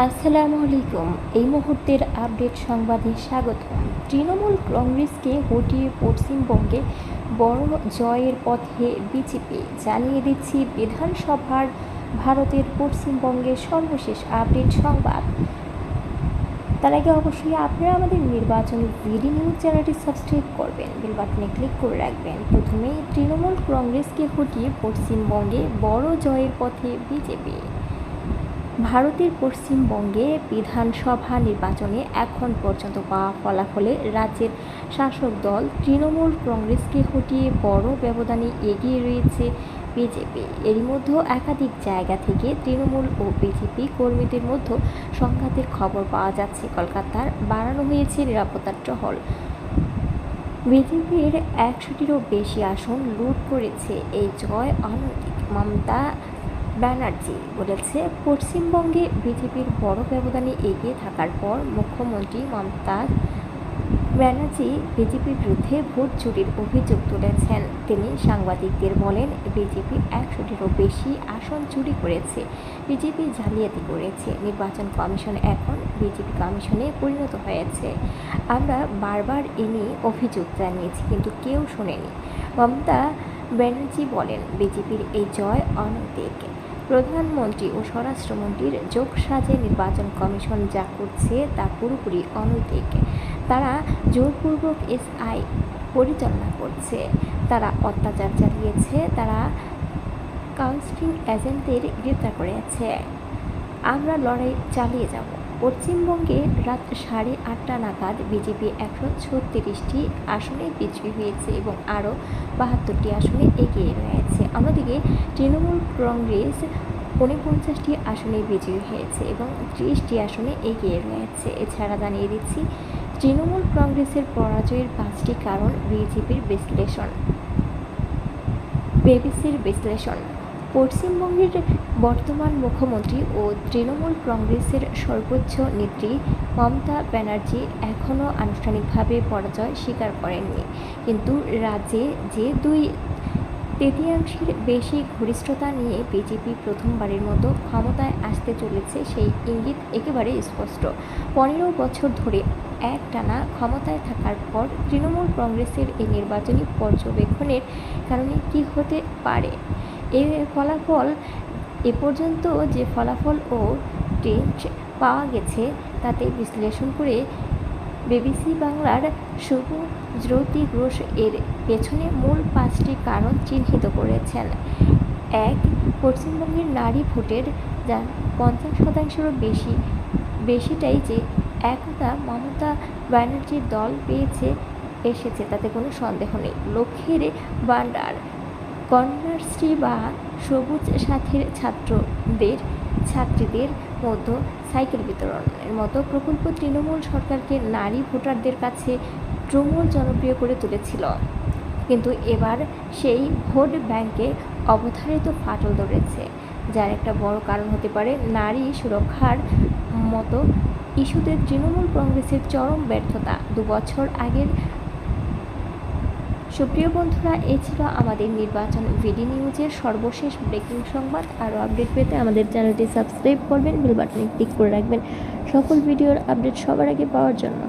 আসসালামু আলাইকুম। এই মুহূর্তের আপডেট সংবাদে স্বাগতম। তৃণমূল কংগ্রেসকে হটিয়ে পশ্চিমবঙ্গে বড় জয়ের পথে বিজেপি। জানিয়ে দিচ্ছি বিধানসভার ভারতের পশ্চিমবঙ্গের সর্বশেষ আপডেট সংবাদ। তার আগে অবশ্যই আপনারা আমাদের নির্বাচনী ভিডি নিউজ চ্যানেলটি সাবস্ক্রাইব করবেন, বেল বাটনে ক্লিক করে রাখবেন। প্রথমেই তৃণমূল কংগ্রেসকে হটিয়ে পশ্চিমবঙ্গে বড় জয়ের পথে বিজেপি। ভারতের পশ্চিমবঙ্গে বিধানসভা নির্বাচনে এখন পর্যন্ত পাওয়া ফলাফলে রাজ্যের শাসক দল তৃণমূল কংগ্রেসকে হটিয়ে বড় ব্যবধানে এগিয়ে রয়েছে বিজেপি। এরই মধ্যে একাধিক জায়গা থেকে তৃণমূল ও বিজেপি কর্মীদের মধ্যে সংঘাতের খবর পাওয়া যাচ্ছে। কলকাতার বাড়ানো হয়েছে নিরাপত্তার টহল। বিজেপির 100টিরও বেশি আসন লুট করেছে এই জয় অনৈতিক। মমতা ব্যানার্জি বলেছে, পশ্চিমবঙ্গে বিজেপির বড় ব্যবধানে এগিয়ে থাকার পর মুখ্যমন্ত্রী মমতা ব্যানার্জি বিজেপির বিরুদ্ধে ভোট চুরির অভিযোগ তুলেছেন। তিনি সাংবাদিকদের বলেন, বিজেপি 100টিরও বেশি আসন চুরি করেছে, বিজেপি জালিয়াতি করেছে। নির্বাচন কমিশন এখন বিজেপি কমিশনে পরিণত হয়েছে। আমরা বারবার এ নিয়ে অভিযোগ জানিয়েছি, কিন্তু কেউ শোনেনি। মমতা ব্যানার্জি বলেন, বিজেপির এই জয় অনৈতিক। প্রধানমন্ত্রী ও স্বরাষ্ট্রমন্ত্রীর যোগসাজে নির্বাচন কমিশন যা করছে তা পুরোপুরি অনৈতিক। তারা জোরপূর্বক এসআই পরিচালনা করছে, তারা অত্যাচার চালিয়েছে, তারা কাউন্সিলিং এজেন্টদের গ্রেপ্তার করেছে। আমরা লড়াই চালিয়ে যাব। পশ্চিমবঙ্গে রাত 8:30 নাগাদ বিজেপি 136টি আসনে বিজয়ী হয়েছে এবং আরও 72টি আসনে এগিয়ে রয়েছে। অন্যদিকে তৃণমূল কংগ্রেস 49টি আসনে বিজয়ী হয়েছে এবং 30টি আসনে এগিয়ে রয়েছে। এছাড়া জানিয়ে দিচ্ছি, তৃণমূল কংগ্রেসের পরাজয়ের 5টি কারণ বিবিসির বিশ্লেষণ। পশ্চিমবঙ্গের বর্তমান মুখ্যমন্ত্রী ও তৃণমূল কংগ্রেসের সর্বোচ্চ নেত্রী মমতা ব্যানার্জি এখনও আনুষ্ঠানিকভাবে পরাজয় স্বীকার করেননি, কিন্তু রাজ্যে যে 2/3 বেশি ঘনিষ্ঠতা নিয়ে বিজেপি প্রথমবারের মতো ক্ষমতায় আসতে চলেছে সেই ইঙ্গিত একেবারে স্পষ্ট। 15 বছর ধরে একটানা ক্ষমতায় থাকার পর তৃণমূল কংগ্রেসের এই নির্বাচনী পর্যবেক্ষণের কারণে কী হতে পারে এর ফলাফল এ পর্যন্ত যে ফলাফল ও ট্রেন্ড পাওয়া গেছে তাতে বিশ্লেষণ করে বিবিসি বাংলার শুভজ্যোতি ঘোষ এর পেছনে মূল 5টি কারণ চিহ্নিত করেছেন। 1. পশ্চিমবঙ্গের নারী ভোটের যা 50%-এরও বেশিটাই যে একতা মমতা ব্যানার্জির দল এসেছে তাতে কোনো সন্দেহ নেই। লক্ষ্যের ভাণ্ডার, কন্যাশ্রী বা সবুজ সাথীর ছাত্রীদের মধ্যে সাইকেল বিতরণের মতো প্রকল্প তৃণমূল সরকারকে নারী ভোটারদের কাছে তুমুল জনপ্রিয় করে তুলেছিল, কিন্তু এবার সেই ভোট ব্যাংকে অবধারিত ফাটল ধরেছে, যার একটা বড় কারণ হতে পারে নারী সুরক্ষার মতো ইস্যুতে তৃণমূল কংগ্রেসের চরম ব্যর্থতা 2 বছর আগের। সুপ্রিয় বন্ধুরা, এই ছিল আমাদের নির্বাচন ভিডি নিউজের সর্বশেষ ব্রেকিং সংবাদ। আরও আপডেট পেতে আমাদের চ্যানেলটি সাবস্ক্রাইব করবেন, বেল বাটনে ক্লিক করে রাখবেন সকল ভিডিওর আপডেট সবার আগে পাওয়ার জন্য।